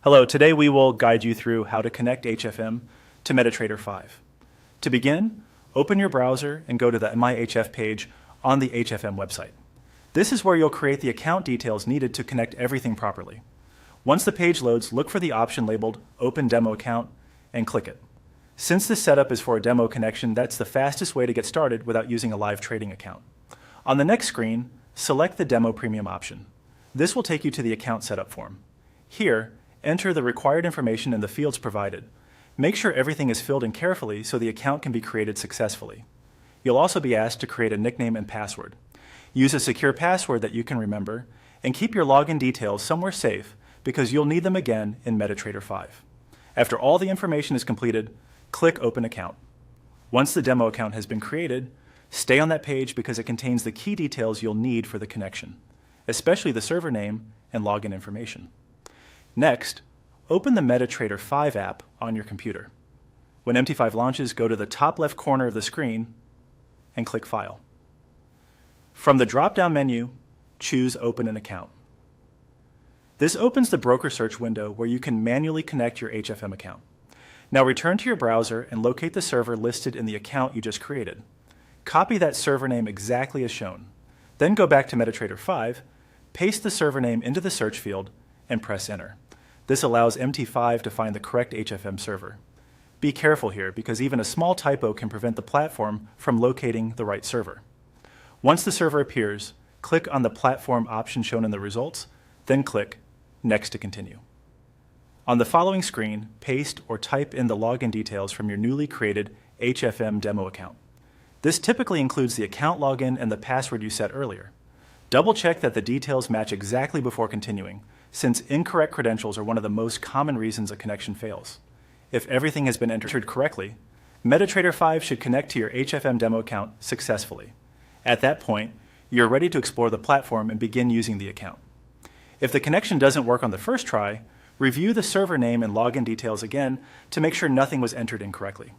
Hello, today we will guide you through how to connect HFM to MetaTrader 5. To begin, open your browser and go to the MyHF page on the HFM website. This is where you'll create the account details needed to connect everything properly. Once the page loads, look for the option labeled Open Demo Account and click it. Since this setup is for a demo connection, that's the fastest way to get started without using a live trading account. On the next screen, select the Demo Premium option. This will take you to the account setup form. Here, enter the required information in the fields provided. Make sure everything is filled in carefully so the account can be created successfully. You'll also be asked to create a nickname and password. Use a secure password that you can remember, and keep your login details somewhere safe because you'll need them again in MetaTrader 5. After all the information is completed, click Open Account. Once the demo account has been created, stay on that page because it contains the key details you'll need for the connection, especially the server name and login information. Next, open the MetaTrader 5 app on your computer. When MT5 launches, go to the top left corner of the screen and click File. From the drop-down menu, choose Open an Account. This opens the broker search window where you can manually connect your HFM account. Now return to your browser and locate the server listed in the account you just created. Copy that server name exactly as shown. Then go back to MetaTrader 5, paste the server name into the search field, and press Enter. This allows MT5 to find the correct HFM server. Be careful here because even a small typo can prevent the platform from locating the right server. Once the server appears, click on the platform option shown in the results, then click Next to continue. On the following screen, paste or type in the login details from your newly created HFM demo account. This typically includes the account login and the password you set earlier. Double check that the details match exactly before continuing, since incorrect credentials are one of the most common reasons a connection fails. If everything has been entered correctly, MetaTrader 5 should connect to your HFM demo account successfully. At that point, you're ready to explore the platform and begin using the account. If the connection doesn't work on the first try, review the server name and login details again to make sure nothing was entered incorrectly.